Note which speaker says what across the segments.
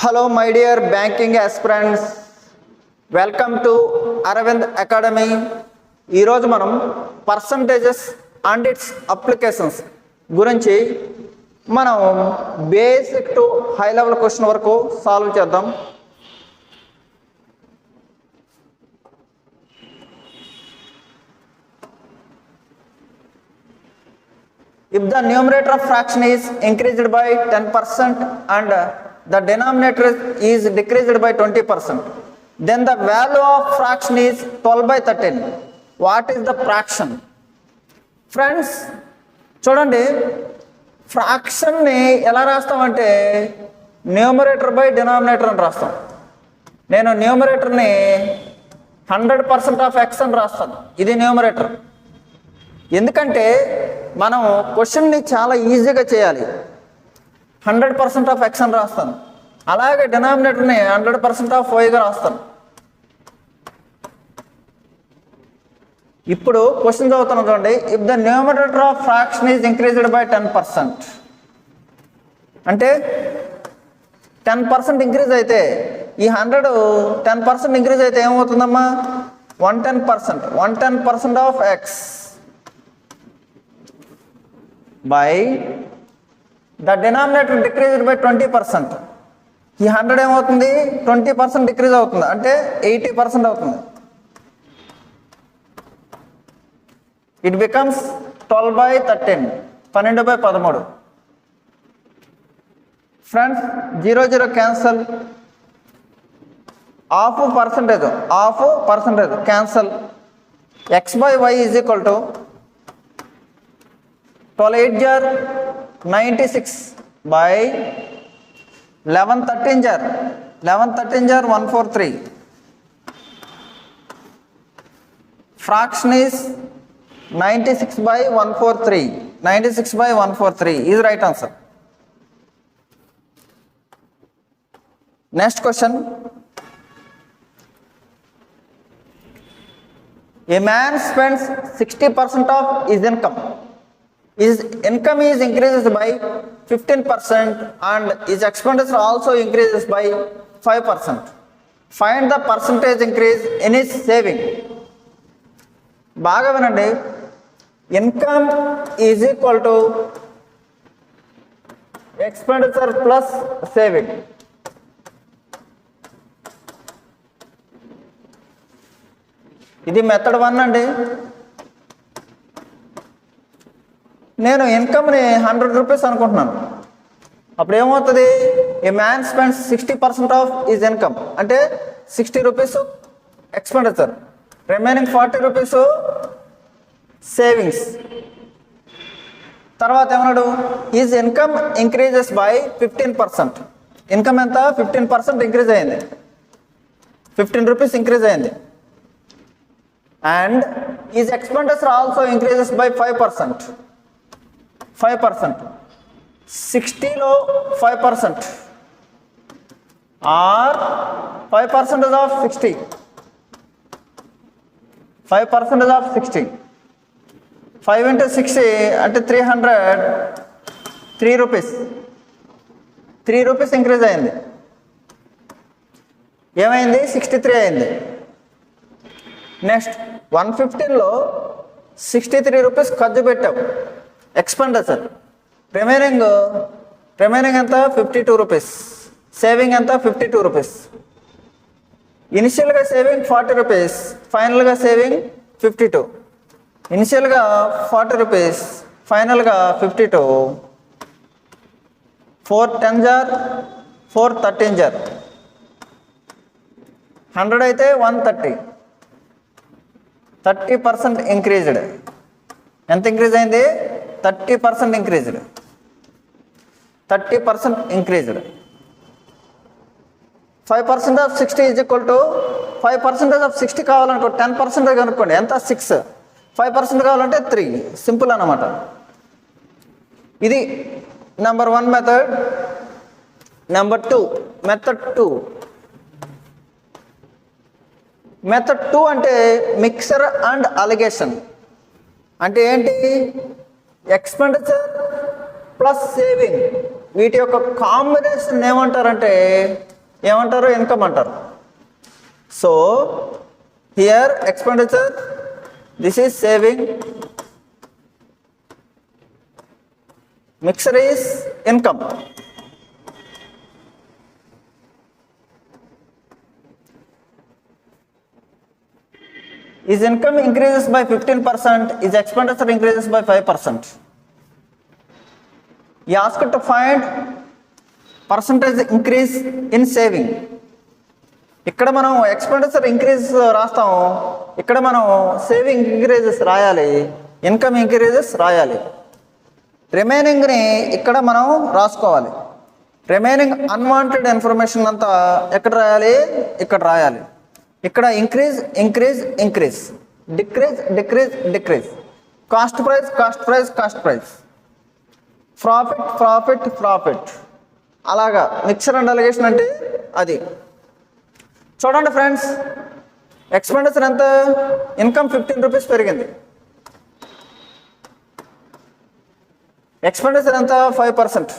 Speaker 1: Hello, my dear banking aspirants. Welcome to Aravind Academy. ఈరోజు మనం percentages and its applications గురించి మనం basic to high level question వరకు solve చేద్దాం. If the numerator of fraction is increased by 10% and the denominator is decreased by 20%, then the value of fraction is 12 by 13. What is the fraction? Friends, చూడండి, ఫ్రాక్షన్ని ఎలా రాస్తామంటే numerator by denominator అని రాస్తాం. నేను న్యూమరేటర్ని 100% of X అని రాస్తాను. ఇది numerator. ఎందుకంటే మనం క్వశ్చన్ని చాలా ఈజీగా చేయాలి. 100% ఆఫ్ ఎక్స్ అని రాస్తాను. అలాగే డినామినేటర్ని 100% ఆఫ్ వైగా రాస్తాను. ఇప్పుడు క్వశ్చన్ చదువుతాను చూడండి. If the numerator of fraction is increased by 10%, అంటే 10% ఇంక్రీజ్ అయితే ఈ 100 10% ఇంక్రీజ్ అయితే ఏమవుతుందమ్మా? 110% of X by the denominator decreased by 20%. ఈ 100 ఏమవుతుంది? 20% డిక్రీజ్ అవుతుంది, అంటే 80% అవుతుంది. It becomes 12 by 13, 12 by 13. Friends, 0 0 cancel, half percentage cancel. X by y is equal to 12 8 jar 96 by 11 13 jar 143. Fraction is 96 by 143. 96 by 143 is right answer. Next question. A man spends 60% of his income. His income is increases by 15% and his expenditure also increases by 5%. Find the percentage increase in his saving. బాగా వినండి. Income is equal to expenditure plus saving. ఇది method 1 అండి. నేను ఇన్కమ్ని 100 rupees అనుకుంటున్నాను. అప్పుడు ఏమవుతుంది? A man spends 60% of his income, అంటే 60 rupees expenditure, remaining 40 rupees savings. తర్వాత ఏమన్నాడు? His income increases by 15%. Income ఎంత? 15% ఇంక్రీజ్ అయింది, 15 రూపీస్ ఇంక్రీజ్ అయింది. And his expenditure also increases by 5%. 60లో 5% ఆర్ 5% ఆఫ్ 60. 5% ఆఫ్ 60, 5 into 60 అంటే 300. 3 రూపీస్, 3 రూపీస్ ఇంక్రీజ్ అయింది. ఏమైంది? 63 అయింది. నెక్స్ట్ 115లో 63 రూపీస్ ఖర్చు పెట్టావు ఎక్స్పెండిచర్. రిమైనింగ్ ఎంత? 52 రూపీస్. సేవింగ్ ఎంత? 52 రూపీస్. ఇనిషియల్గా సేవింగ్ 40 రూపీస్, ఫైనల్గా సేవింగ్ 52. ఇనిషియల్గా 40 రూపీస్, ఫైనల్గా 52. 4 10 jar 4 13 jar. 100 అయితే 130. 30% ఇంక్రీజ్డ్. ఎంత ఇంక్రీజ్ అయింది? 30% increased. 30% increased. 5% of 60 is equal to 5% of 60 కావాలనుకో 10% కనుక్కోండి. ఎంత? 6. 5% కావాలంటే 3. సింపుల్ అన్నమాట. ఇది number 1 method. Number 2 method 2. Method 2 అంటే మిక్సర్ అండ్ అలిగేషన్. అంటే ఏంటి? ఎక్స్పెండిచర్ ప్లస్ సేవింగ్ వీటి యొక్క కాంబినేషన్ ఏమంటారంటే ఏమంటారు? ఇన్కమ్ అంటారు. So here expenditure, this is saving, mixer is income. His income increases by 15%, his expenditure increases by 5%. He asked to find percentage increase in saving. ఇక్కడ మనం expenditure increase రాస్తాం, ఇక్కడ మనం సేవింగ్ ఇంక్రీజెస్ రాయాలి, income increases రాయాలి. రిమైనింగ్ని ఇక్కడ మనం రాసుకోవాలి. రిమైనింగ్ అన్వాంటెడ్ ఇన్ఫర్మేషన్ అంతా ఎక్కడ రాయాలి? ఇక్కడ రాయాలి. ఇక్కడ increase increase increase, decrease decrease decrease, cost price cost price cost price, profit profit profit, అలాగా మిక్సర్ అండ్ అలిగేషన్ అంటే అది. చూడండి ఫ్రెండ్స్, ఎక్స్పెండిచర్ ఎంత? ఇన్కమ్ 15 రూపీస్ పెరిగింది, ఎక్స్పెండిచర్ ఎంత? 5%.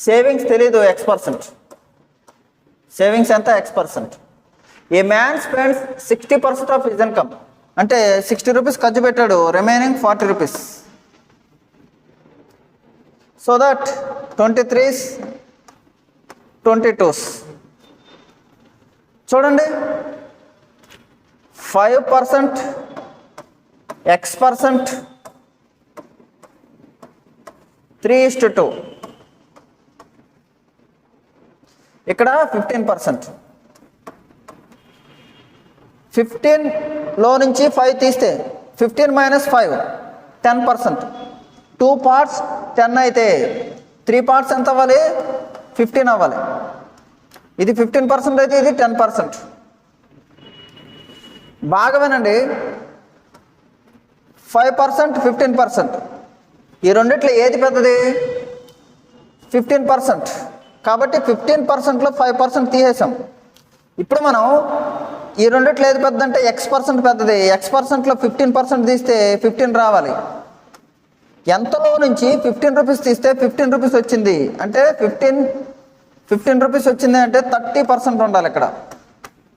Speaker 1: సేవింగ్స్ తెలీదు, X%. సేవింగ్స్ ఎంత? X%. A man spends 60% of his income, అంటే 60 రూపీస్ ఖర్చు పెట్టాడు, remaining 40 rupees. So that 23s 22s. చూడండి, 5% X%, 3:2. ఇక్కడ 15%. 15లో నుంచి 5 తీస్తే 15 - 5 10%. 2 parts 10 అయితే 3 parts ఎంత అవ్వాలి? 15 అవ్వాలి. ఇది 15% అయితే ఇది 10%. బాగా వినండి, 5% 15%, ఈ రెండిట్లో ఏది పెద్దది? 15%. కాబట్టి 15%లో 5% తీసేసాం. ఇప్పుడు మనం ఈ రెండిట్లో ఏది పెద్ద అంటే X% పెద్దది. X%లో 15% తీస్తే 15 రావాలి. ఎంతలో నుంచి 15 రూపీస్ తీస్తే 15 రూపీస్ వచ్చింది అంటే 15 రూపీస్ వచ్చింది అంటే 30% ఉండాలి.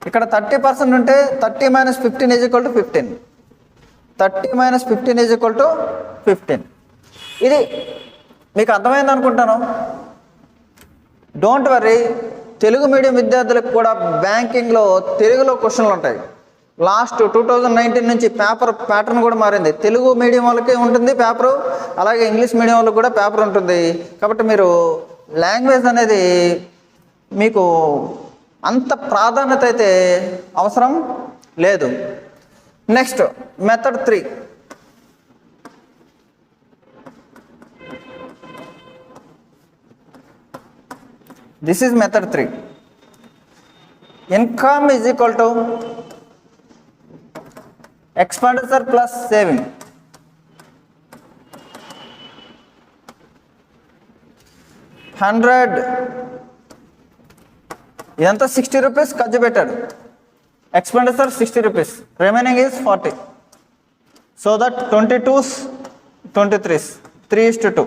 Speaker 1: ఇక్కడ 30% ఉంటే 30 - 15 = 15. 30 - 15 = 15. ఇది మీకు అర్థమైంది అనుకుంటాను. డోంట్ వర్రీ, తెలుగు మీడియం విద్యార్థులకు కూడా బ్యాంకింగ్లో తెలుగులో క్వశ్చన్లు ఉంటాయి. లాస్ట్ 2019 నుంచి పేపర్ ప్యాటర్న్ కూడా మారింది. తెలుగు మీడియం వాళ్ళకి ఉంటుంది పేపరు, అలాగే ఇంగ్లీష్ మీడియం వాళ్ళకి కూడా పేపర్ ఉంటుంది. కాబట్టి మీరు లాంగ్వేజ్ అనేది మీకు అంత ప్రాధాన్యత అయితే అవసరం లేదు. Next method 3. This is method 3. Income is equal to expenditure plus saving. ఇదంతా 60 రూపీస్ ఖర్చు పెట్టాడు, expenditure 60 rupees, remaining is 40. So that 22s 23s 3:2.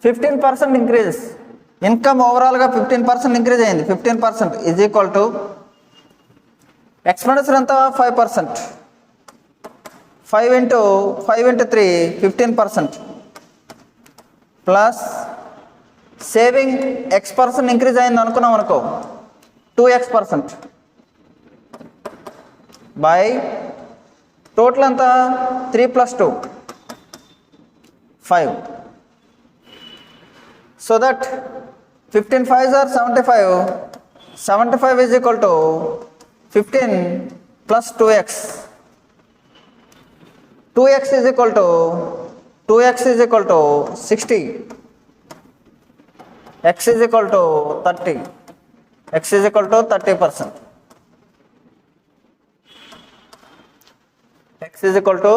Speaker 1: 15% increase, income ఓవరాల్గా 15% ఇంక్రీజ్ అయింది. 15% ఈజ్ ఈక్వల్ టు ఎక్స్పెండిచర్ ఎంత? 5%. 5 × 3 15%, ప్లస్ సేవింగ్ X% ఇంక్రీజ్ అయింది అనుకున్నాం అనుకో, 2X%, by total ఎంత? 3 + 2 5. So that 15 5s are 75. 75 is equal to 15 plus 2x. 2x is equal to 60. X is equal to 30. X is equal to 30%. X is equal to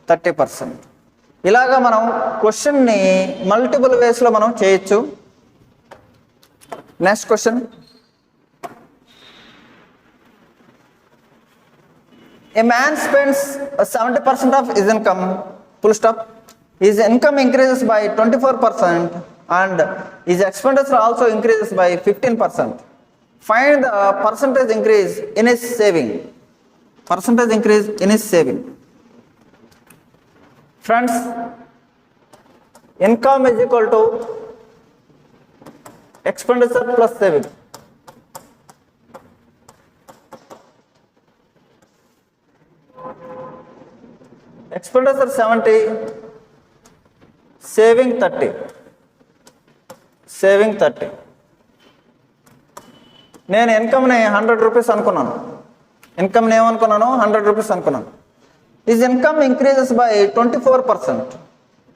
Speaker 1: 30%. ఇలాగా మనం క్వశ్చన్ని multiple వేస్లో మనం చేయొచ్చు. Next question, A man spends 70% of his income, full stop. his income increases by 24% and his expenditure also increases by 15%. Find the percentage increase in his saving. Percentage increase in his saving. Friends, income is equal to expenditure plus saving. Expenditure 70, saving 30. Saving 30. నేను ఇన్కమ్ని 100 rupees అనుకున్నాను. ఇన్కమ్ని ఏమనుకున్నాను? 100 rupees అనుకున్నాను. Is income increases by 24%.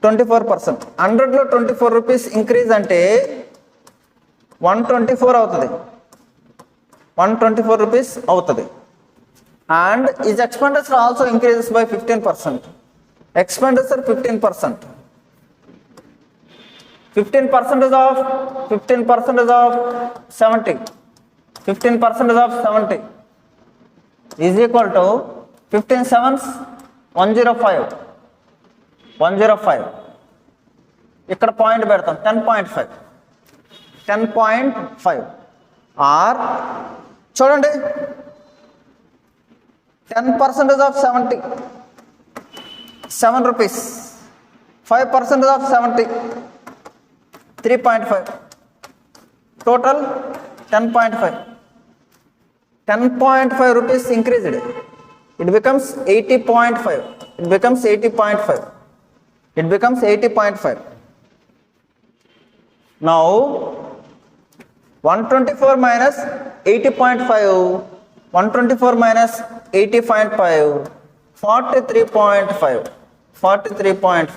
Speaker 1: 24%. 100లో 24 rupees increase అంటే 124 అవుతుంది. 124 rupees అవుతుంది. And his expenditure also increases by 15%. Expenditure 15%. 15% of 70. 15% of 70 is equal to 15 sevens 105. 105. ఇక్కడ point పెడతాం 10.5. 10.5 are చూడండి 10% of 70, 7 rupees. 5% of 70, 3.5. Total 10.5. 10.5 rupees increased. It becomes 80.5. It becomes 80.5. It becomes 80.5. Now 124 minus 80.5. 124 minus 80.5, 43.5. 43.5.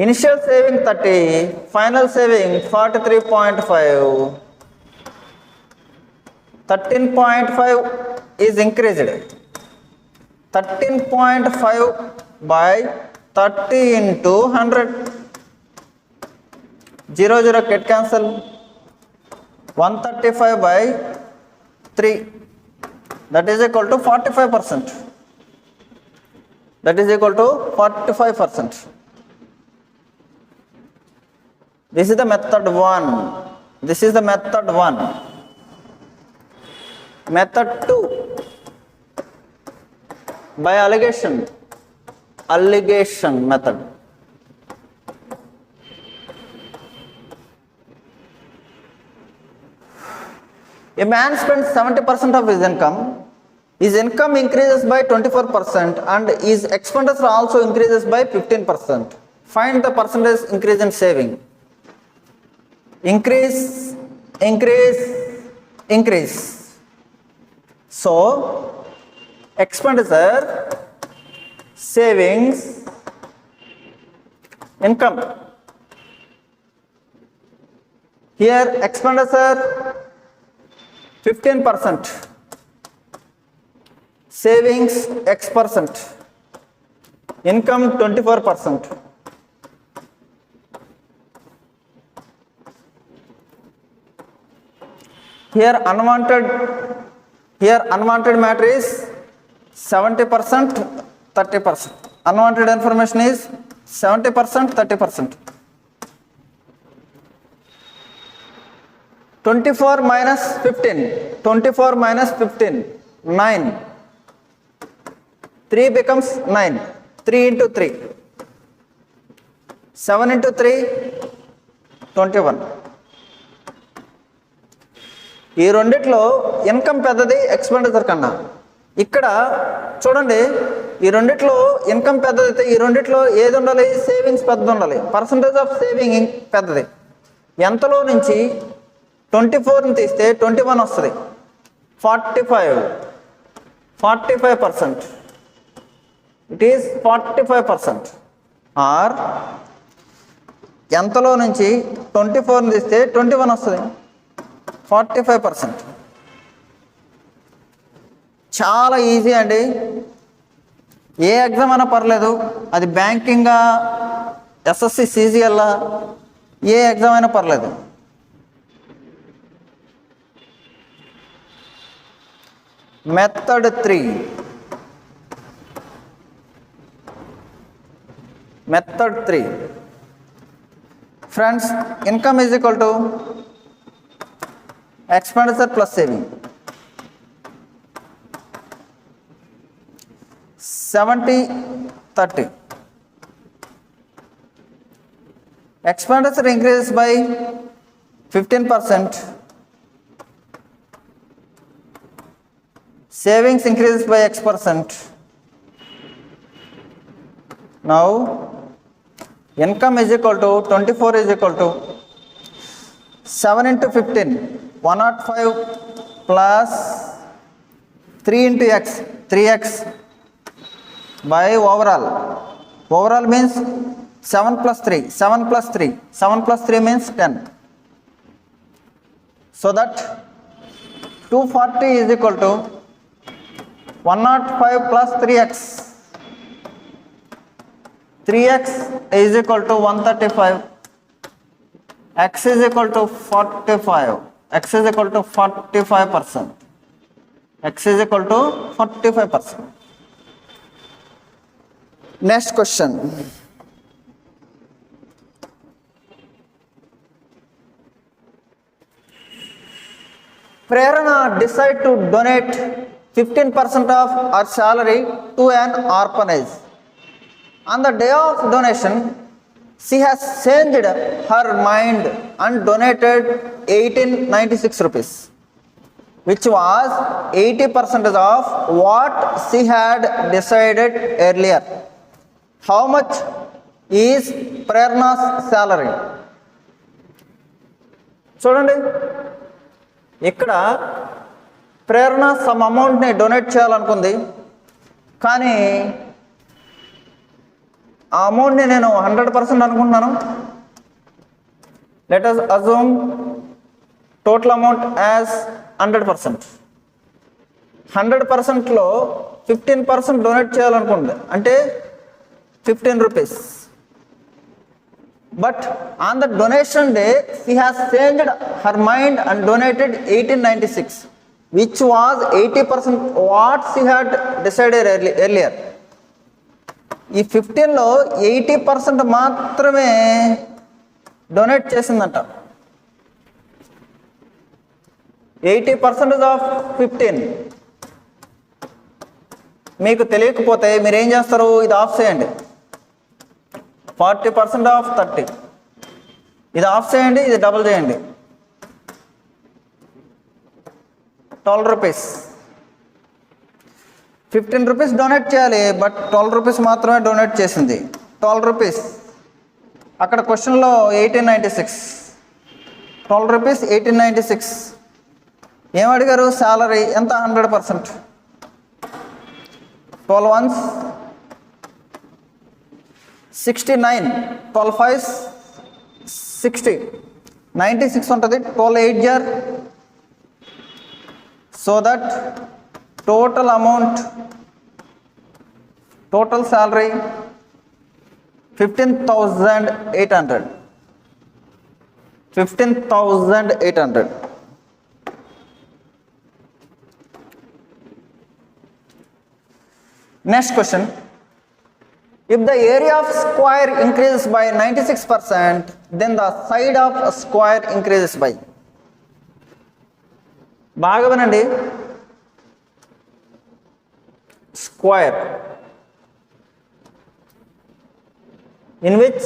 Speaker 1: Initial saving 30, final saving 43.5. 13.5 is increased. 13.5 by 30 into 100. 0 get cancel. 135 by 3, that is equal to 45%. That is equal to 45%. This is the method 1. This is the method 1. Method 2, by allegation. Allegation method. A man spends 70% of his income. His income increases by 24% and his expenditure also increases by 15%. Find the percentage increase in saving. Increase, increase, increase. So, expenditure, savings, income. Here expenditure 15%, savings X%, income 24%. Here unwanted matter is 70%, 30%. Unwanted information is 70%, 30%. 24 minus 15, 24 minus 15, 9. 3 becomes 9, 3 into 3. 7 into 3, 21. ఈ రెండిట్లో income పెద్దది expenditure కన్నా. ఇక్కడ చూడండి, ఈ రెండిట్లో income పెద్దదైతే ఈ రెండిట్లో ఏది ఉండాలి? సేవింగ్స్ పెద్దది ఉండాలి. పర్సంటేజ్ ఆఫ్ సేవింగ్ పెద్దది. ఎంతలో నుంచి 24ని తీస్తే 21 వస్తుంది. 45%. It is 45%. ఆర్ ఎంతలో నుంచి 24ని తీస్తే 21 వస్తుంది. 45%. చాలా ఈజీ అండి. ఏ ఎగ్జామ్ అయినా పర్లేదు, అది బ్యాంకింగా, ఎస్ఎస్సి, సిజిఎల్లా, ఏ ఎగ్జామ్ అయినా పర్లేదు. Method 3, Method 3. Friends, income is equal to expenditure plus saving. 70-30. Expenditure increases by 15%. Savings increases by X%. Now, income is equal to 24 is equal to 7 into 15, 105 plus 3 into X, 3X by overall. Overall means 7 plus 3, 7 plus 3, 7 plus 3 means 10. So that 240 is equal to 105 plus 3X. 3X is equal to 135. X is equal to 45. X is equal to 45%. X is equal to 45%. Next question. Prerana decide to donate 15% of her salary to an orphanage. On the day of donation, she has changed her mind and donated 1896 rupees, which was 80% of what she had decided earlier. How much is Prerana's salary? చూడండి, ఇక్కడ ప్రేరణ some అమౌంట్ని donate చేయాలనుకుంది, కానీ ఆ అమౌంట్ని నేను 100% అనుకుంటున్నాను. Let us assume total amount as 100%. 100%లో 15% donate చేయాలనుకుంది, అంటే 15 rupees. But on the donation day, she has changed her mind and donated 1896, which was 80% what she had decided earlier. ఈ 15లో 80% మాత్రమే డొనేట్ చేసిందంట. 80% ఆఫ్ 15. మీకు తెలియకపోతే మీరు ఏం చేస్తారు, ఇది ఆఫ్ చేయండి. 40% ఆఫ్ 30, ఇది ఆఫ్ చేయండి, ఇది డబుల్ చేయండి. 12 rupees. 15 rupees డొనేట్ చేయాలి, బట్ 12 rupees మాత్రమే డొనేట్ చేసింది. 12 rupees అక్కడ క్వశ్చన్లో 1896. 12 rupees 1896. ఏమడిగారు, శాలరీ ఎంత? 100%. 12 ones 69, 12 5s 60, 96 ఉంటుంది. 12 8 jar. So that total amount, total salary 15,800. 15,800. Next question. If the area of square increases by 96%, then the side of a square increases by. బాగా వినండి. Square in which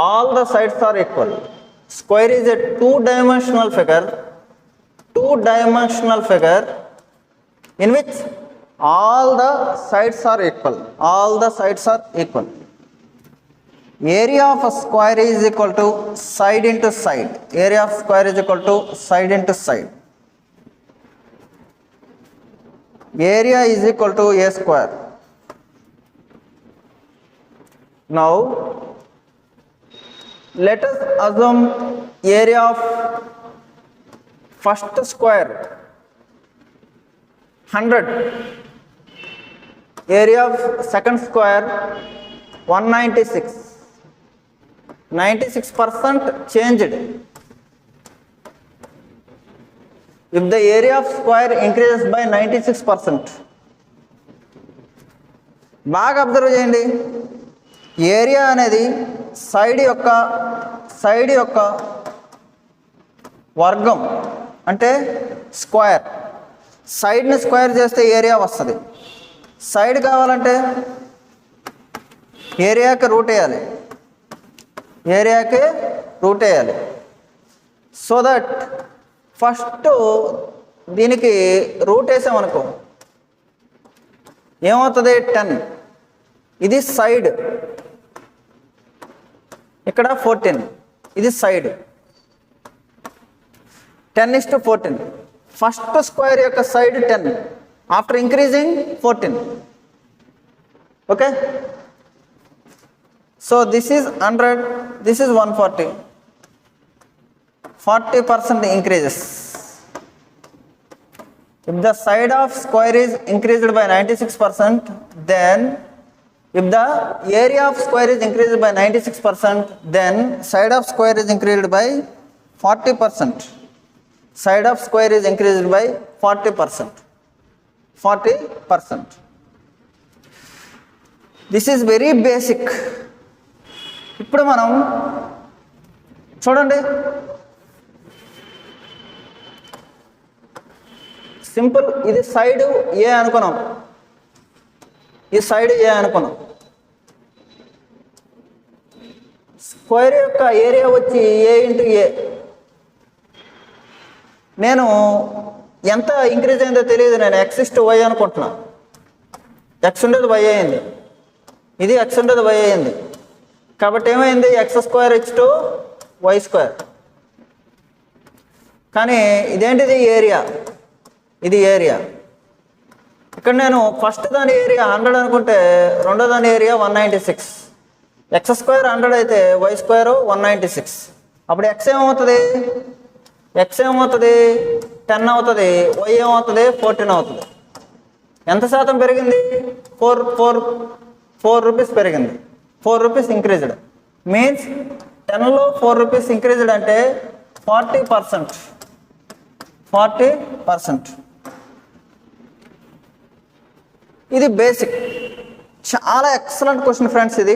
Speaker 1: all the sides are equal. Square is a two-dimensional figure. Two-dimensional figure in which all the sides are equal. All the sides are equal. Area of a square is equal to side into side. Area of square is equal to side into side. Area is equal to a square. Now, let us assume area of first square 100. Area of second square 196. 96% changed. If the area of square increases by 96%, బాగా observe చేయండి. Area అనేది side యొక్క వర్గం అంటే square. సైడ్ని square చేస్తే area వస్తుంది. Side కావాలంటే ఏరియాకి రూట్ వేయాలి. సో దట్ ఫస్ట్ దీనికి రూట్ వేసామనుకో ఏమవుతుంది, 10. ఇది సైడ్, ఇక్కడ 14. ఇది సైడ్. 10:14. ఫస్ట్ స్క్వేర్ యొక్క side 10 after increasing 14. Okay. So this is 100, this is 140. 40% increases. If the side of square is increased by 96%, then if the area of square is increased by 96%, then side of square is increased by 40%. Side of square is increased by 40%. 40%. This is very basic. ఇప్పుడు మనం చూడండి, simple. ఇది side ఏ అనుకున్నాం, ఈ side ఏ అనుకున్నాం. Square యొక్క area వచ్చి ఏ into ఏ. నేను ఎంత ఇంక్రీజ్ అయిందో తెలియదు, నేను x/y అనుకుంటున్నా. x ఉండేది y అయింది, ఇది x ఉండేది y అయింది. కాబట్టి ఏమైంది, x² y². కానీ ఇదేంటిది, ఏరియా. ఇది ఏరియా. ఇక్కడ నేను ఫస్ట్ దాని ఏరియా 100 అనుకుంటే రెండో దాని ఏరియా 196. x² 100 అయితే y² 196. అప్పుడు x ఏమవుతుంది, 10 అవుతుంది, y ఏమవుతుంది 14 అవుతుంది. ఎంత శాతం పెరిగింది, 4 రూపీస్ పెరిగింది. 4 రూపీస్ ఇంక్రీజ్డ్. మీన్స్ 10లో 4 రూపీస్ ఇంక్రీజ్డ్ అంటే 40%. 40%. ఇది బేసిక్. చాలా ఎక్సలెంట్ క్వశ్చన్ ఫ్రెండ్స్ ఇది.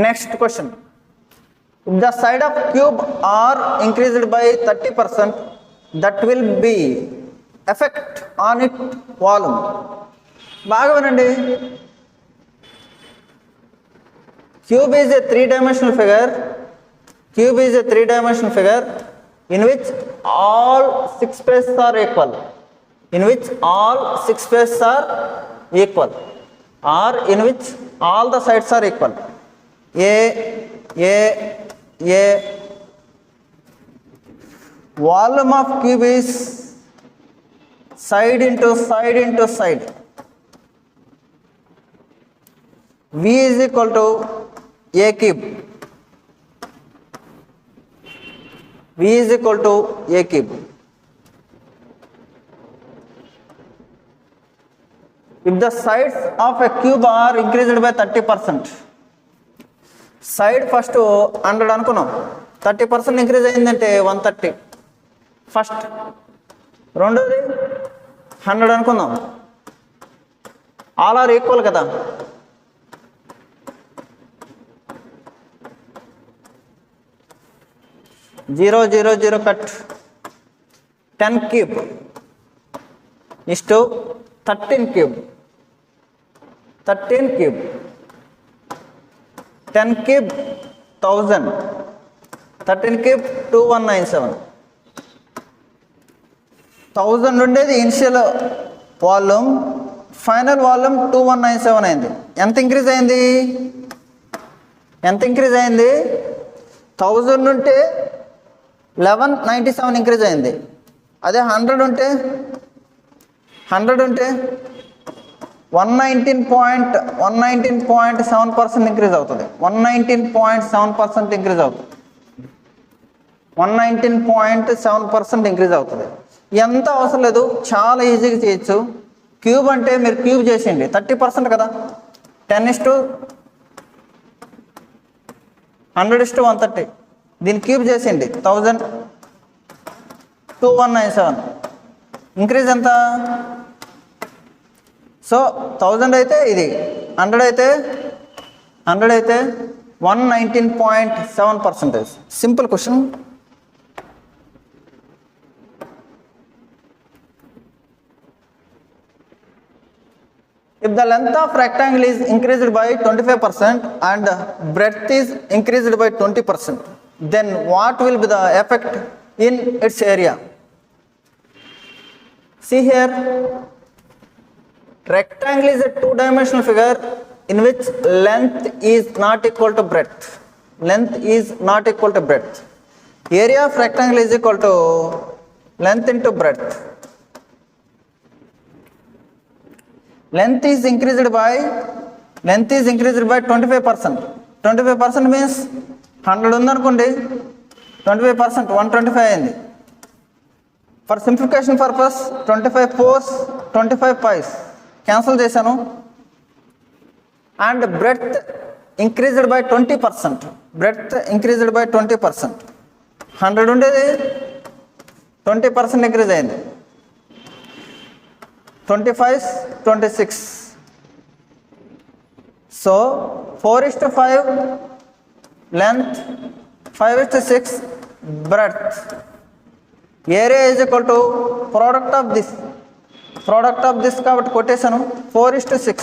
Speaker 1: Next question. If the side of cube are increased by 30%, that will be effect on its volume. బాగా వినండి. Cube is a three-dimensional figure in which all 6 faces are equal. Or in which all the sides are equal. A volume of cube is side into side. V is equal to A cube. If the sides of a cube are increased by 30%, side first 100 అనుకున్నాం, 30% increase అయిందంటే 130 first. రెండోది 100 అనుకుందాం, all are equal కదా. Zero cut. 10 cube is to 13 cube. 10 cube 1000. 13 cube 2197. 1000 ఉండేది initial volume, final volume 2197 అయింది. ఎంత increase అయింది, 1000 ఉంటే 1197 ఇంక్రీజ్ అయింది. అదే 100 ఉంటే 119.7% ఇంక్రీజ్ అవుతుంది. 119.7% ఇంక్రీజ్ అవుతుంది. 119.7% ఇంక్రీజ్ అవుతుంది. ఎంత అవసరం లేదు, చాలా ఈజీగా చేయొచ్చు. క్యూబ్ అంటే మీరు క్యూబ్ చేసేయండి, 30% కదా. 10:100:130. దీన్ని క్యూబ్ చేసేయండి, 1000. 2197. ఇంక్రీజ్ ఎంత? సో 1000 అయితే ఇది, 100 అయితే 119.7%. Simple question. If the length of rectangle is increased by 25% and breadth is increased by 20%, then what will be the effect in its area? See here, rectangle is a two-dimensional figure in which length is not equal to breadth. Length is not equal to breadth. Area of rectangle is equal to length into breadth. Length is increased by 25%. 25% means 100 ఉందనుకోండి, 25% 125 అయింది. For simplification purpose 25 4s 25 5s cancel చేశాను. And breadth increased by 20%. Breadth increased by 20%. 100 ఉండేది 20% increase అయింది. 25 26. So 4:5 length, 5:6 breadth. Area is equal to product of this కాబట్టి కొట్టేశాను. 4:6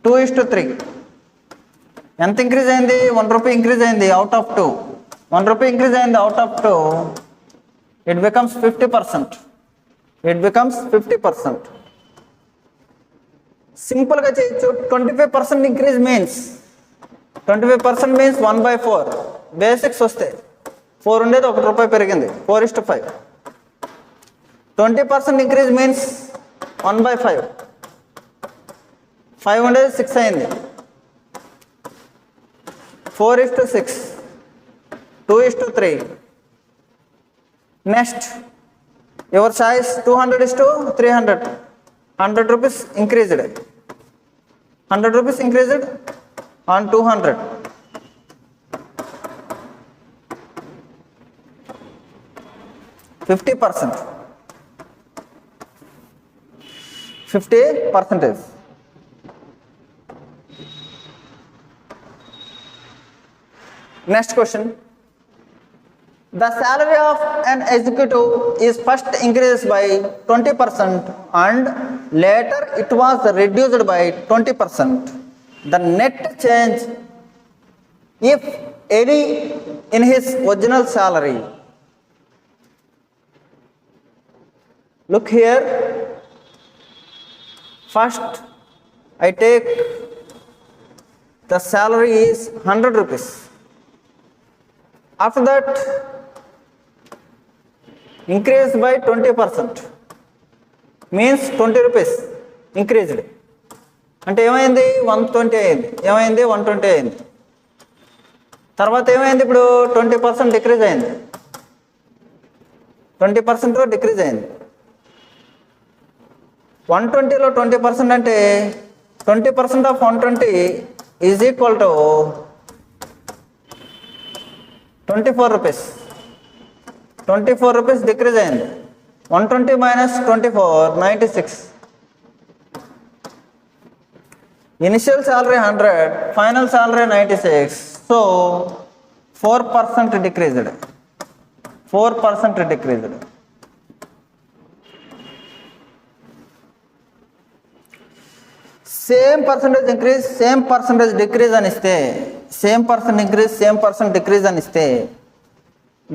Speaker 1: 2:3. ఎంత increase అయింది? 1 rupee increase అయింది out of 2. 1 rupee increase అయింది out of 2. It becomes 50%. It becomes 50%. Simple గా చేయొచ్చు. 25% increase means 1/4. Basics వస్తే 4 ఉండేది 1 రూపాయి పెరిగింది. 4:5. 20% ఇంక్రీజ్ మీన్స్ 1/5. 5 ఉండేది 6 అయింది. 4:6. 2:3. Next your size 200:300. 100 rupees increased. 100 rupees increased on 200. 50%. 50%. Next question. The salary of an executive is first increased by 20% and later it was reduced by 20%. The net change, if any, in his original salary. Look here. First, I take the salary is 100 rupees. After that, increased by 20% means 20 rupees increased. అంటే ఏమైంది? 120 అయింది. ఏమైంది? 120 అయింది. తర్వాత ఏమైంది? ఇప్పుడు 20% decrease అయింది. 20% decrease అయింది. 120లో 20% అంటే 20% of 120 is equal to 24 rupees. 24 rupees decrease అయింది. 120 minus 24 96. Initial salary 100, final salary 96. So 4% decreased. 4% decreased. Same percentage increase same percentage decrease అని ఇస్తే, same percent increase same percent decrease అని ఇస్తే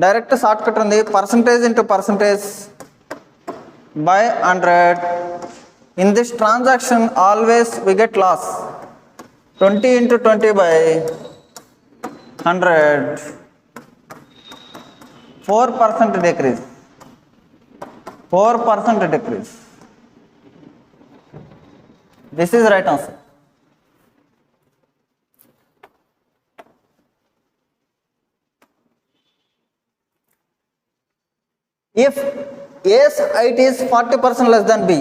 Speaker 1: డైరెక్ట్ షార్ట్ కట్ ఉంది. Percentage into percentage by 100. In this transaction always we get loss. 20 into 20 by 100. 4% decrease. 4% decrease. This is right answer. If A's height is 40% less than B,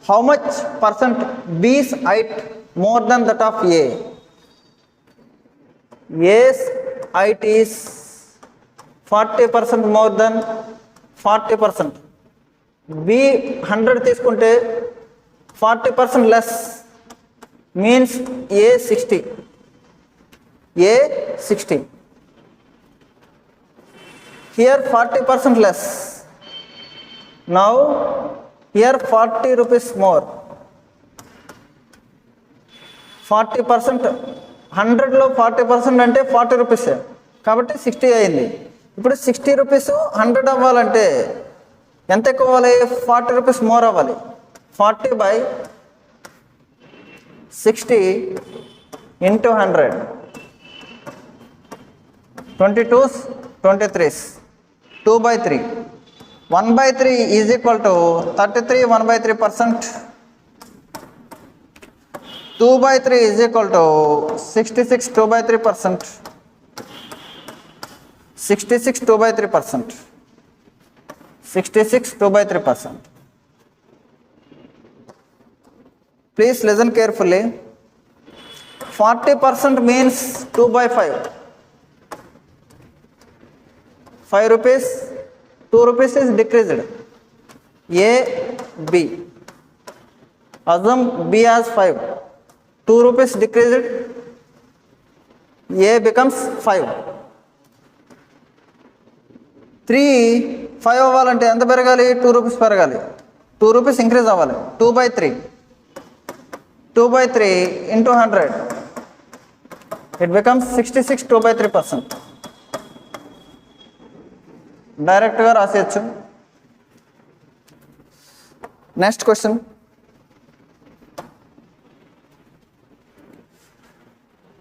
Speaker 1: how much percent B's height more than that of A? A's height is 40% more than 40%. B 100 తీసుకుంటే 40% less means A 60. Here 40% less. Now here 40 rupees more. 40%, 100లో 40% అంటే 40 rupees కాబట్టి 60 అయింది. ఇప్పుడు 60 rupees 100 అవ్వాలంటే ఎంత ఎక్కువ అవ్వాలి? 40 rupees more అవ్వాలి. 40/60 into 100. 22s 23s 2/3. 1/3 is equal to 33 1/3%. 2/3 is equal to 66 2/3%. 66 2/3%. 66 2/3%. Please listen carefully. 40% means 2/5. 5 rupees, 2 rupees is decreased. A, B. Assume B has 5. 2 rupees decreased. A becomes 5. 3, 5 అవ్వాలంటే ఎంత పెరగాలి? 2 రూపీస్ పెరగాలి. 2 రూపీస్ ఇంక్రీజ్ అవ్వాలి. 2/3. 2/3 into 100. It becomes 66 2/3%. డైరెక్ట్గా రాసేయచ్చు. Next question.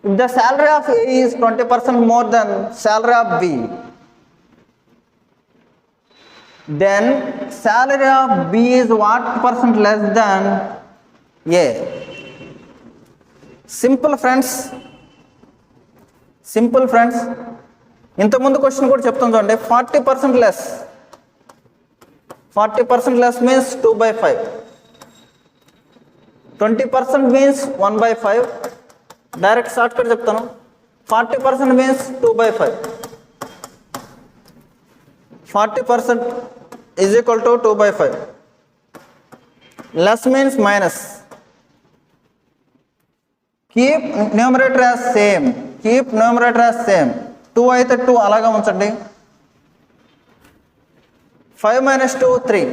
Speaker 1: If the salary of A is 20% more than salary of B, then salary of B is what percent less than A? Simple friends. ఇంతకుముందు question కూడా చెప్తాం చూడండి. 40% less. 40% less means 2/5. 20% means 1/5. Direct short cut చెప్తాను. 40% means 2/5. 40% is equal to 2/5. Less means minus. Keep numerator as same. 2 అయితే 2 అలాగా ఉంచండి. 5 - 2 3.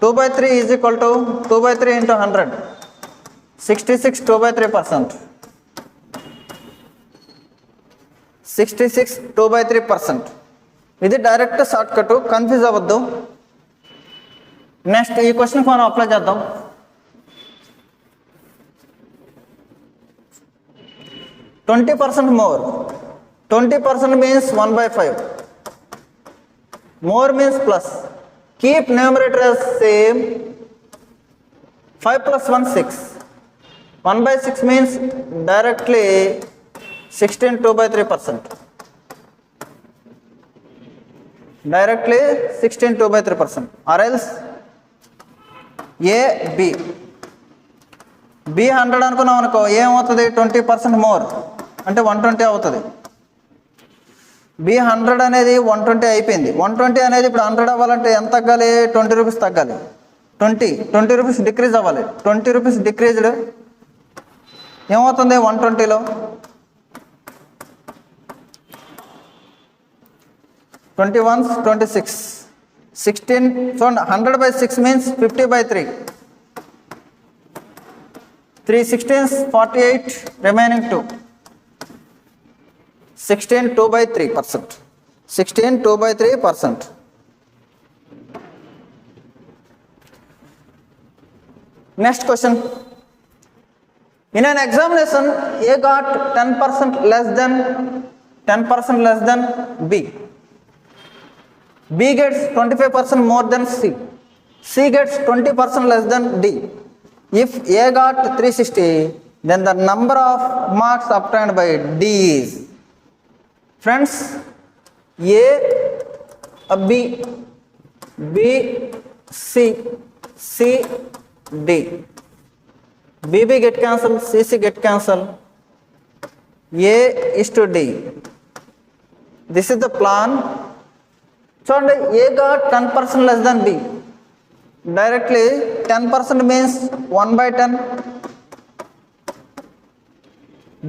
Speaker 1: 2/3 is equal to 2/3 into 100. 66 2/3%. 66 2/3%. ఇది direct short cut, confuse అవ్వద్దు. నెక్స్ట్ ఈ క్వశ్చన్కి మనం అప్లై చేద్దాం. $20% more. 20% means 1/5. More means plus. Keep numerator as same. 5 + 1 6. 1/6 means directly 16 2/3%. Directly 16 2/3%. Or else A, B. B 100 అనుకున్నాం అనుకో, ఏమవుతుంది? 20% మోర్ అంటే 120 అవుతుంది. B 100 అనేది 120 అయిపోయింది. 120 అనేది ఇప్పుడు 100 అవ్వాలంటే ఎంత తగ్గాలి? 20 రూపీస్ తగ్గాలి. 20 రూపీస్ డిక్రీజ్ అవ్వాలి. 20 రూపీస్ డిక్రీజ్డ్ ఏమవుతుంది? 120లో 21s 26. 16. So 100/6 means 50/3. 3 16s 48, remaining 2. 16 2/3%. 16 2/3%. Next question. In an examination, A got 10% less than B. B gets 25% more than C. C gets 20% less than D. If A got 360, then the number of marks obtained by D is. Friends, A, B, B, C, C, D. BB get cancelled, CC get cancelled. A is to D. This is the plan. చూడండి, ఏ got 10% less than b. Directly 10% means 1/10.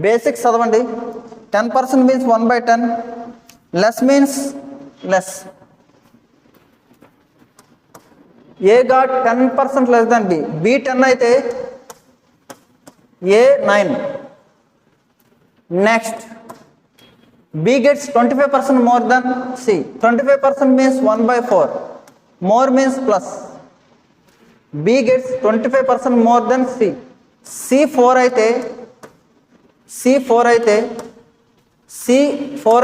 Speaker 1: Basics చదవండి. 10% means 1/10. Less means less. A got 10% less than b. b 10 అయితే a 9. Next, b gets 25% more than c. 25% means 1/4. More means plus. b gets 25% more than c. c 4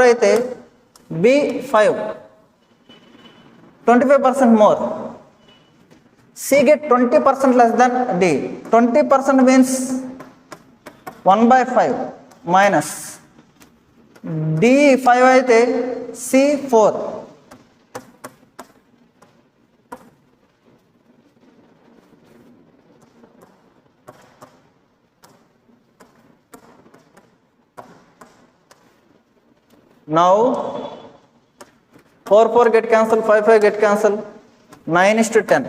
Speaker 1: అయితే b 5. 25% more. c get 20% less than d. 20% means 1/5 minus. d 5 అయితే c 4. Now 4 get cancelled, 5 get cancelled, 9:10.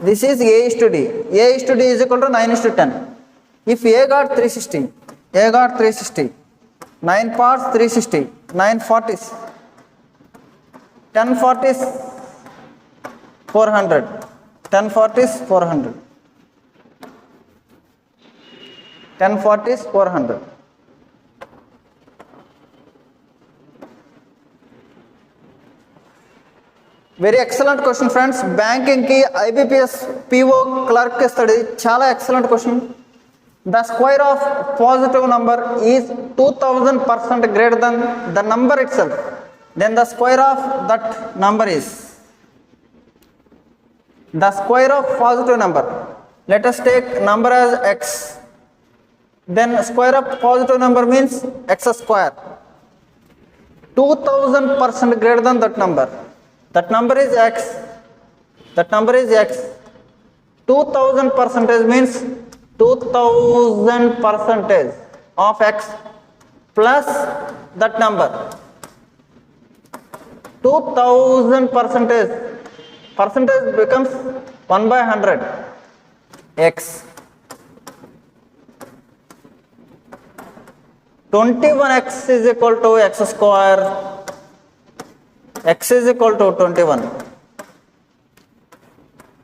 Speaker 1: This is a is to d. a is to d is equal to 9:10. If a got 360, 9 parts 360, 9 40s, 10 40s 400, 10 40s 400, 10 40s 400. Very excellent question friends. బ్యాంకింగ్కి IBPS PO clerk ఇస్తాడు. చాలా excellent question. The square of positive number is 2000% greater than the number itself. Then the square of that number is the square of positive number. Let us take number as x. Then square of positive number means x square. 2000% greater than that number. That number is x. 2000% means 2000% of x plus that number. 2000% percentage becomes 1/100. x. 21x is equal to x square. x is equal to 21.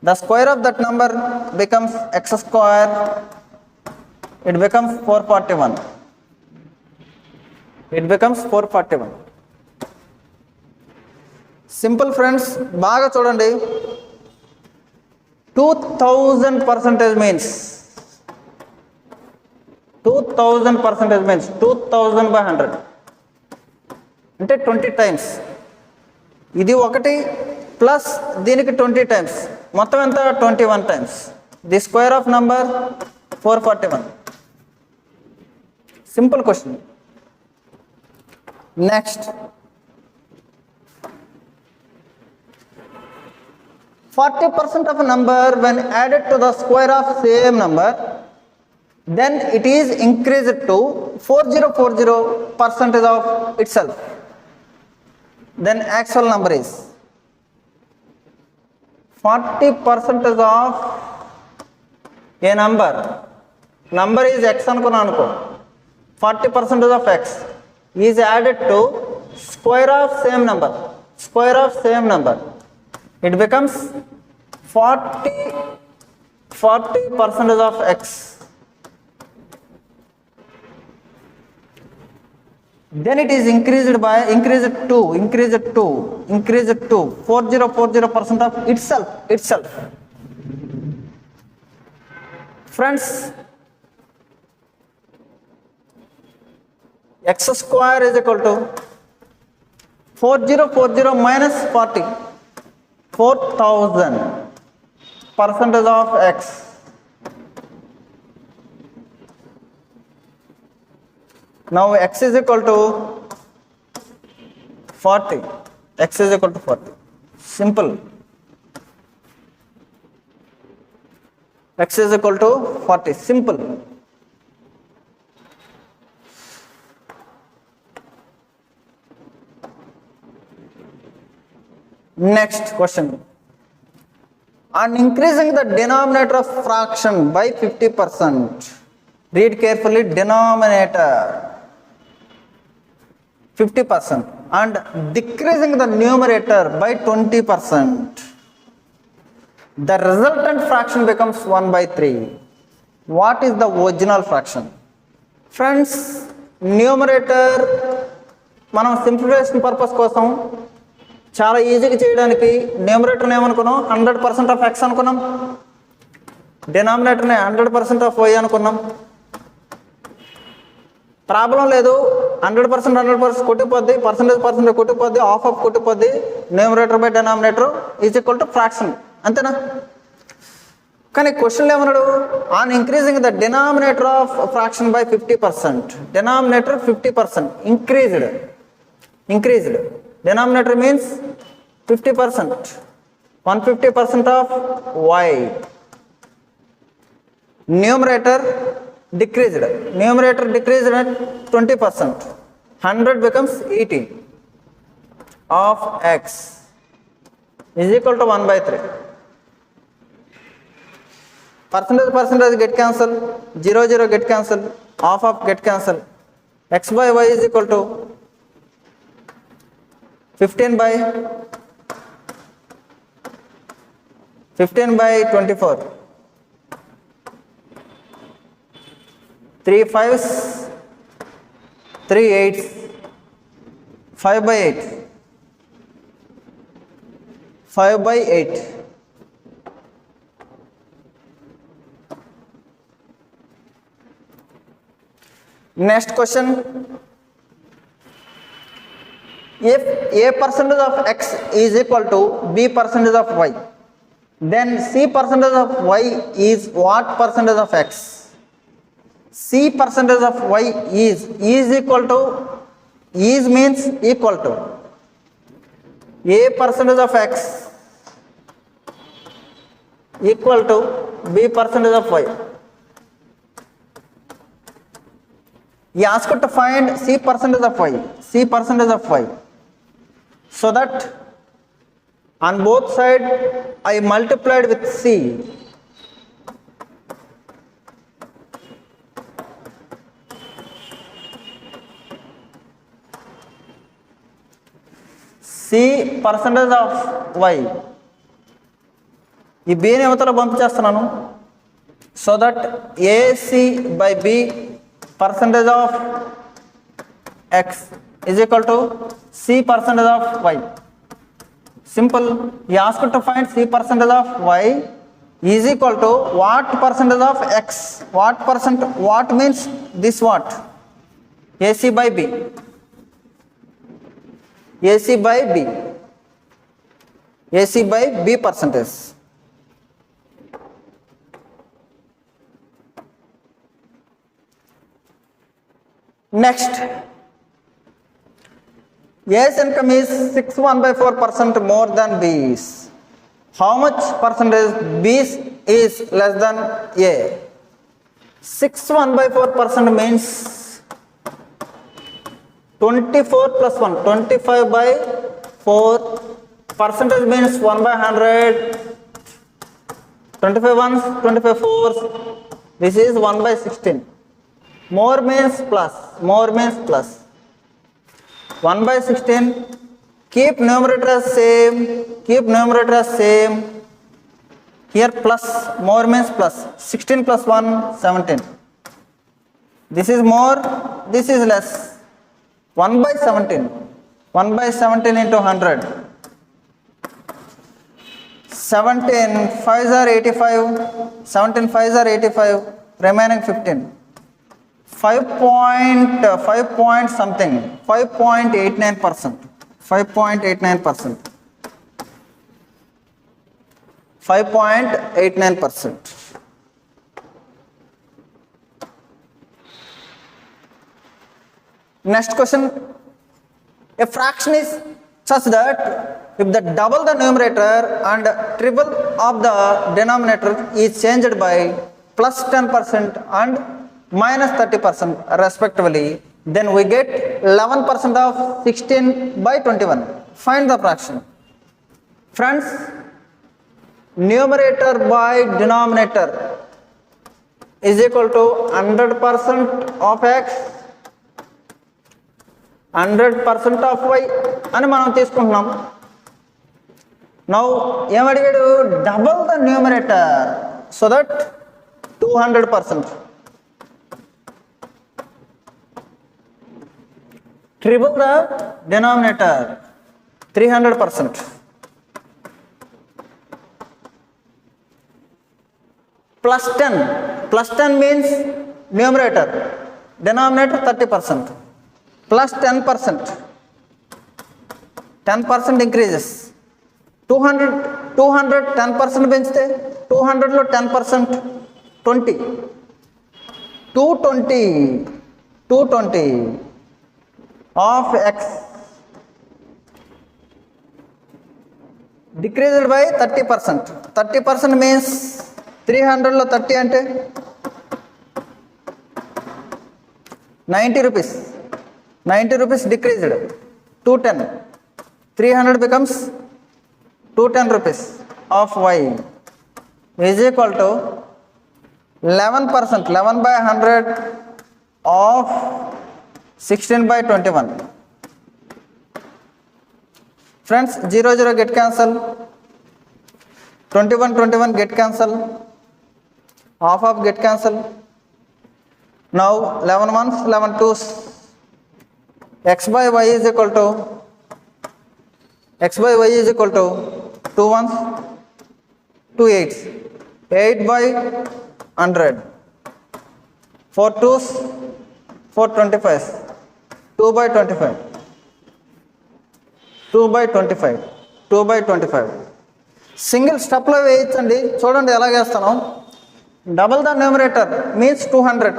Speaker 1: The square of that number becomes x square. It becomes 441. Simple friends, బాగా చూడండి. 2000% means 2000/100 అంటే 20 times. ఇది ఒకటి plus దీనికి 20 times, మొత్తం ఎంత 21 times. The square of number 441. Simple question. Next, 40% of a number when added to the square of same number, then it is increased to 4040% of itself. Then actual number is 40% of a number is x అనుకో. 40% of x is added to square of same number. It becomes 40% of x. Then it is increased to 4040% of itself. Friends, x square is equal to 4040 minus 40, 4000% of x. Now x is equal to 40. Simple. X is equal to 40. Simple. Next question. On increasing the denominator of fraction by 50%, read carefully, denominator 50% and decreasing the numerator by 20%, the resultant fraction becomes 1 by 3. What is the original fraction? Friends, numerator మనం simplification purpose కోసం చాలా ఈజీగా చేయడానికి న్యూమరేటర్ని ఏమనుకున్నాం, 100% of x అనుకున్నాం, డినామినేటర్ని 100% of y అనుకున్నాం. Problem లేదు, 100% కొట్టిపోద్ది, పర్సెంటేజ్ కొట్టిపోద్ది, ఆఫ్ కొట్టిపోద్ది, numerator by denominator is equal to fraction, అంతేనా? కానీ క్వశ్చన్లో ఏమన్నాడు, on increasing the denominator of fraction by 50%, denominator 50% increased, denominator means 50%, 150% of y. Numerator decreased at 20%, 100 becomes 80 of x is equal to 1 by 3. Percentage get cancel, 0 get cancel, half get cancel, x by y is equal to 15 by 24, 3 5s, 3 8s, 5 by 8, 5 by 8. Next question. If a percentage of x is equal to b percentage of y, then c percentage of y is what percentage of x? C percentage of y is equal to, is means equal to a percentage of x equal to b percentage of y. He asked to find c percentage of y. So that on both sides I multiplied with c. C percentage of y. ఈ b ని అవతల పంపించేస్తున్నాను. So that ac by b percentage of x is equal to c percentage of y. Simple. He asked to find c percentage of y is equal to what percentage of x. What means this what? ac by b. ac by b percentage. Next, A's income is 61/4% more than B's. How much percentage B's is less than A? 61/4% means 24 plus 1, 25/4. Percentage means 1/100. 25 ones, 25 fours. This is 1/16. More means plus. 1/16. Keep numerator as same. Here plus, more means plus. 16 plus 1, 17. This is more, this is less. 1/17. 1/17 into 100. 17 5s are 85. 17 5s are 85. Remaining 15. 5 point something, 5.89%. 5.89%. 5.89%. Next question. A fraction is such that if the double the numerator and triple of the denominator is changed by plus 10% and minus 30% respectively, then we get 11% of 16/21. Find the fraction. Friends, numerator by denominator is equal to 100% of x, 100% of y అని మనం తీసుకుంటున్నాం. Now ఏమడిగాడు, double the numerator so that 200%, triple the denominator 300%. Plus 10 means numerator, denominator 30%, plus 10%, 10% increases. 200 10% పెంచితే 200లో 10% 20, 220 of x decreased by 30%. 30% means 300లో 30 అంటే 90 rupees. 90 rupees decreased, 210. 300 becomes 210 rupees of y is equal to 11%, 11 by 100 of 16 by 21. Friends, 0 get cancel, 21 get cancel, half of get cancel. Now 11 ones, 11 twos, x by y is equal to 2 ones, 2 8s, 8 by 100, 4 twos, 4 25s, 2 by 25, 2 by 25, 2 by 25. Single స్టెప్లో వేయించండి. చూడండి ఎలా వేస్తాను. Double the numerator means 200,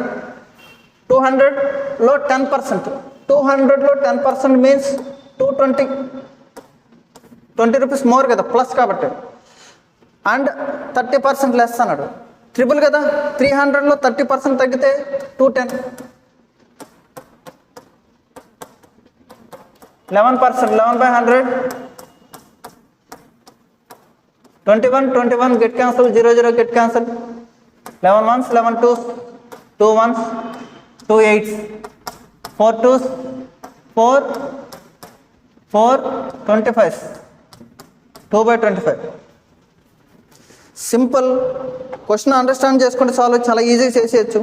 Speaker 1: 200లో 10%, 200లో 10% means 220, 20 rupees more కదా, plus కాబట్టి. And 30% less అన్నాడు, triple కదా, 300లో 30% తగ్గితే 210, 11%, 11 by 100, 21 get cancel, 0 get cancel, 11 ones, 11 twos, 2 ones, 2 8s, 4 twos, 4 25s, 2 by 25. Simple question understand చేసుకుంటే చాలు, చాలా ఈజీగా చేసేయచ్చు.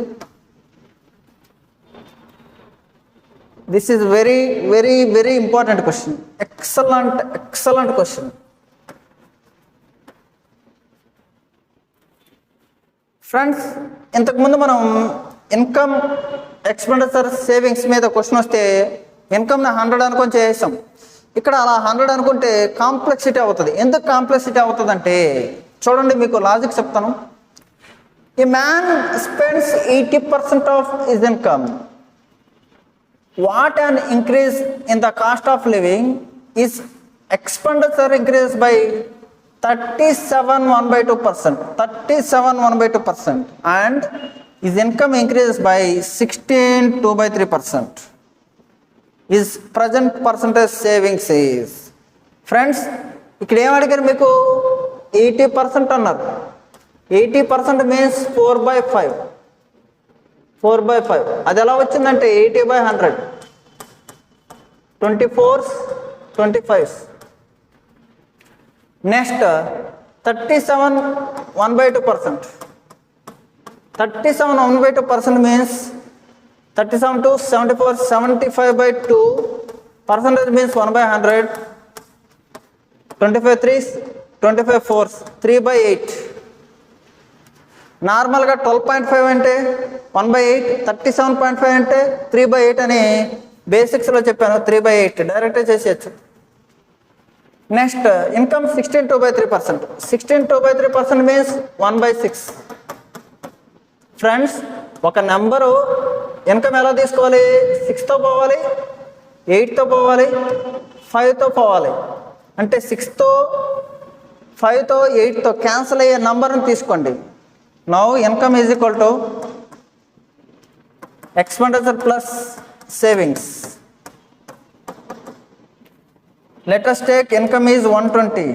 Speaker 1: This is very very very important question, excellent question. Friends, ఇంతకుముందు మనం ఇన్కమ్, ఎక్స్పెండిచర్, సేవింగ్స్ మీద క్వశ్చన్ వస్తే ఇన్కమ్ని 100 అనుకొని చేసాం. ఇక్కడ అలా 100 అనుకుంటే కాంప్లెక్సిటీ అవుతుంది. ఎందుకు కాంప్లెక్సిటీ అవుతుంది అంటే చూడండి, మీకు లాజిక్ చెప్తాను. ఏ man spends 80% of his income. What an increase in the cost of living is expenditure increased by 37.1/2%, and his income increased by 16.2/3%. His present percentage savings is, friends, ఇక్కడ ఏం అడిగారు మీకు, 80% అన్నారు. 80% మీన్స్ 4/5. అది ఎలా వచ్చిందంటే 80/100, 24s, 25s. Next 37 1/2%. 37 1/2% means 37 to 74, 75/2%, means 1/100. 25 3s, 25 4s, 3/8. నార్మల్గా 12.5 అంటే 1/8, 37.5 అంటే 3/8 అని బేసిక్స్లో చెప్పాను. 3/8 డైరెక్ట్గా చేసేయచ్చు. Next income 16.2/3%. 16.2/3% మీన్స్ 1/6. ఫ్రెండ్స్, ఒక నెంబరు ఇన్కమ్ ఎలా తీసుకోవాలి? 6తో పోవాలి, 8తో పోవాలి, 5తో పోవాలి. అంటే 6తో 5తో 8తో క్యాన్సిల్ అయ్యే నెంబర్ని తీసుకోండి. Now income is equal to expenditure plus savings. Let us take income is 120,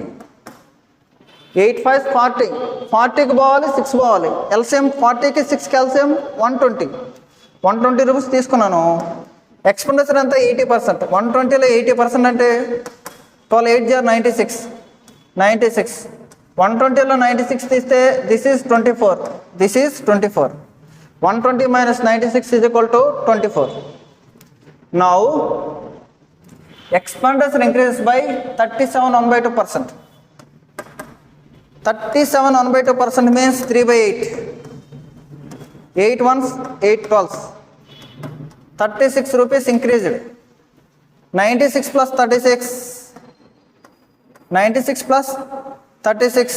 Speaker 1: 8 5 40, 40కి పోవాలి 6 పోవాలి, ఎల్సిఎం 40కి 6కి ఎల్సిఎం 120 రూపీస్ తీసుకున్నాను. ఎక్స్పెండిచర్ అంతా 80%, 120లో 80% అంటే 12 8 జార్ 96, 120లో 96 తీస్తే this is 24, 120 minus 96 is equal to 24. Now expenditure increases by 37 1/2%. 37 1/2% means 3/8. 8 ones, 8 12s. 36 rupees increased. 96 plus 36. 96 plus 36.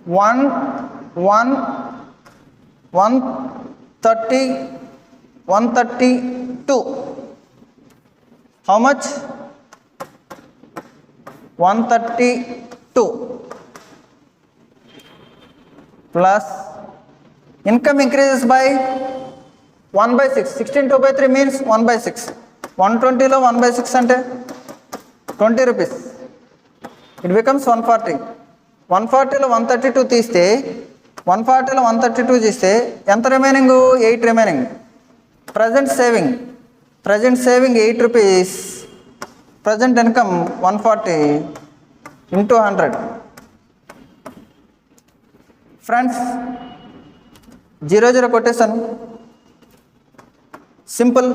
Speaker 1: 132. How much? 132 plus income increases by 1/6. 16 2/3 means 1/6. 120లో 1/6 అంటే 20 rupees. It becomes 140. 140లో 132 తీస్తే 140లో 132 తీస్తే ఎంత remaining? 8 remaining. Present saving 8 rupees. Present income 140 into 100. Friends 0 కొట్టేసాను. Simple.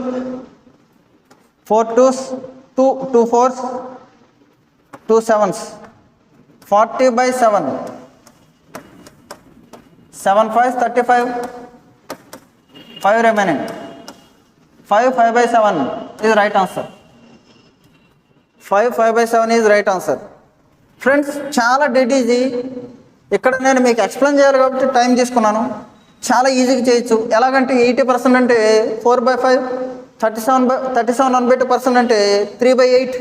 Speaker 1: 4 2s, 2 4s, 2 7s. 40/7. 7 5s 35. 5 remaining. 5 5/7 is right answer. 5 5/7 is right answer. Friends చాలా debt easy. ఇక్కడ నేను మీకు explain చేయాలి కాబట్టి టైం తీసుకున్నాను. చాలా ఈజీగా చేయొచ్చు. ఎలాగంటే 80% అంటే 4/5, 37 1/2% అంటే 3/8,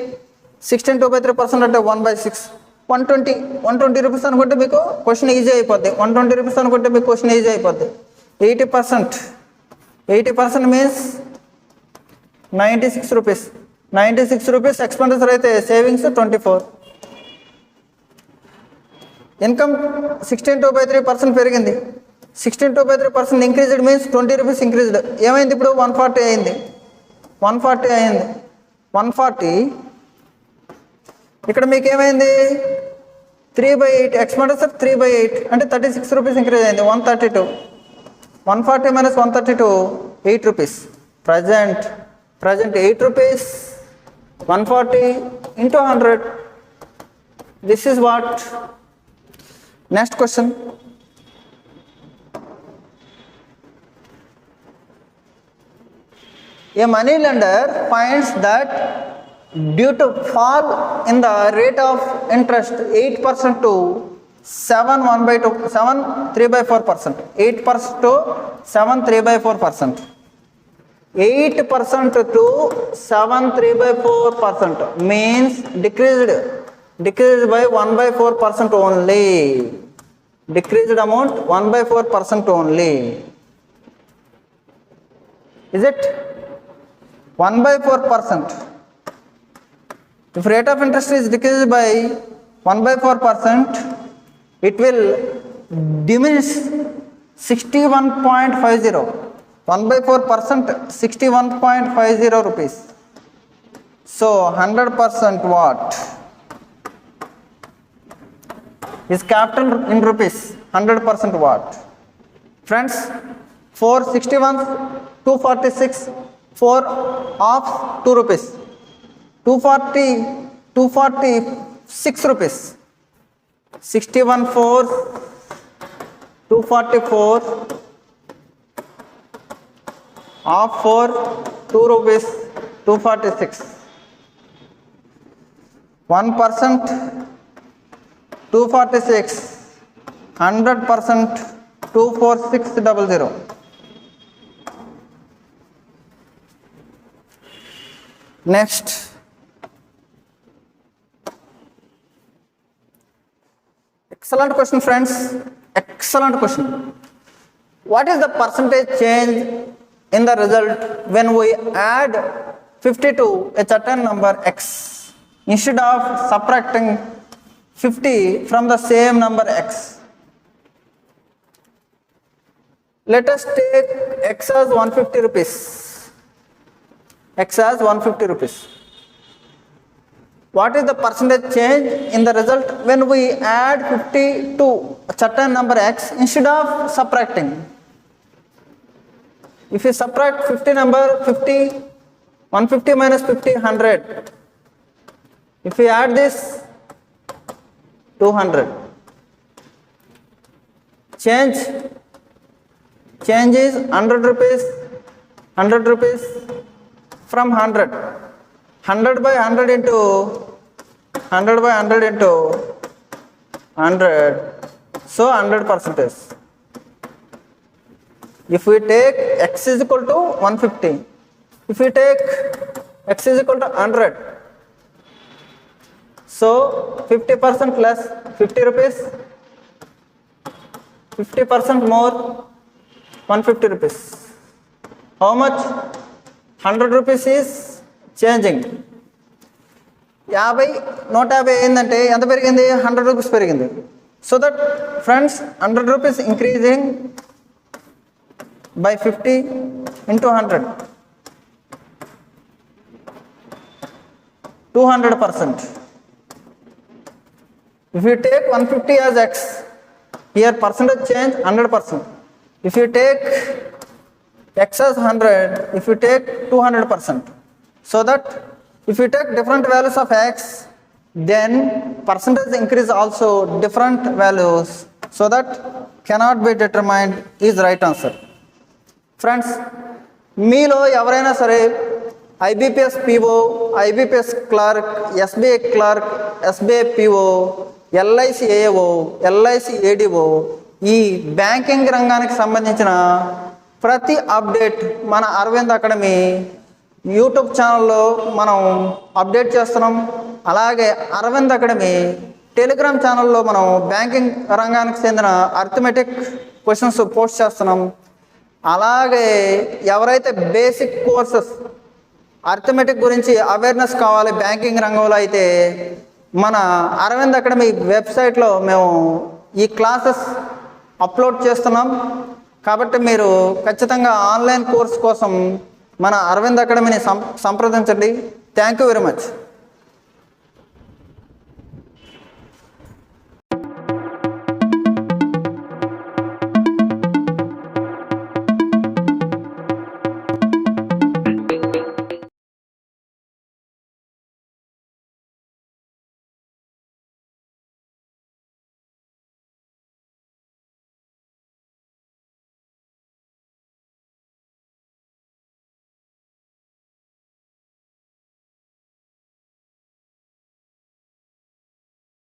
Speaker 1: 16 2/3% అంటే 1/6. 120 రూపీస్ అనుకుంటే మీకు క్వశ్చన్ ఈజీ అయిపోద్ది. 120 రూపీస్ అనుకుంటే మీకు క్వశ్చన్ ఈజీ అయిపోద్ది. 80% మీన్స్ 96 రూపీస్. 96 రూపీస్ ఎక్స్పెండిచర్ అయితే సేవింగ్స్ 24. ఇన్కమ్ 16 2/3% పెరిగింది. 16 2/3% ఇంక్రీజ్డ్ మీన్స్ 20 రూపీస్ ఇంక్రీజ్డ్. ఏమైంది ఇప్పుడు? 140 అయింది. 140 ఇక్కడ మీకు ఏమైంది? 3/8 ఎక్స్పెండిచర్ 3/8 అంటే 36 రూపీస్ ఇంక్రీజ్ అయింది. 132. 140 minus 132 8 rupees. Present 8 rupees. 140 into 100. This is what. Next question. A money lender finds that due to fall in the rate of interest 8% to 7 3/4%. 8% to 7 3/4%. 8% to 7 3/4% means decreased by 1/4% only. Decreased amount 1/4% only. Is it? 1/4%. If rate of interest is decreased by 1/4%, it will diminish 61.50. 1/4% 61.50 rupees. So 100% what is capital in rupees? 100% what? Friends, 4 61, 246, 4 of 2 rupees. 246 rupees. 61 4, 244 of 4, 2 rupees, 246. 1% 246, 100% 24600. Next, excellent question friends, excellent question. What is the percentage change in the result when we add 50 to a certain number x instead of subtracting 50 from the same number x. Let us take x as 150 rupees. X as 150 rupees. What is the percentage change in the result when we add 50 to a certain number x instead of subtracting? If you subtract 50 number 50, 150 minus 50, 100. If we add this, 200. Change is 100 rupees, 100 rupees from 100. 100 by 100 into 100 by 100 into 100. So 100%. If we take x is equal to 150, if we take x is equal to 100, so 50% less 50 rupees, 50% more 150 rupees. How much? 100 rupees is changing. 50 150 ఏంటంటే ఎంత పెరిగింది? 100 rupees పెరిగింది. So that friends 100 rupees increasing by 50 into 100, 200%. If you take 150 as x, here percentage change 100%. If you take x as 100, if you take 200%. So that if you take different values of x, then percentage increase also different values, so that cannot be determined is right answer. Friends, మీలో ఎవరైనా సరే IBPS PO, IBPS clerk, SBI clerk, SBI PO, LIC AO, LIC ADO, ఈ banking రంగానికి సంబంధించిన ప్రతి update మన Arvind academy YouTube ఛానల్లో మనం అప్డేట్ చేస్తున్నాం. అలాగే అరవింద్ అకాడమీ టెలిగ్రామ్ ఛానల్లో మనం బ్యాంకింగ్ రంగానికి చెందిన అర్థమెటిక్ క్వశ్చన్స్ పోస్ట్ చేస్తున్నాం. అలాగే ఎవరైతే బేసిక్ కోర్సెస్ అర్థమెటిక్ గురించి అవేర్నెస్ కావాలి బ్యాంకింగ్ రంగంలో అయితే మన అరవింద్ అకాడమీ వెబ్సైట్లో మేము ఈ క్లాసెస్ అప్లోడ్ చేస్తున్నాం. కాబట్టి మీరు ఖచ్చితంగా ఆన్లైన్ కోర్స్ కోసం మన అరవింద్ అకాడమీని సంప్రదించండి. Thank you very much.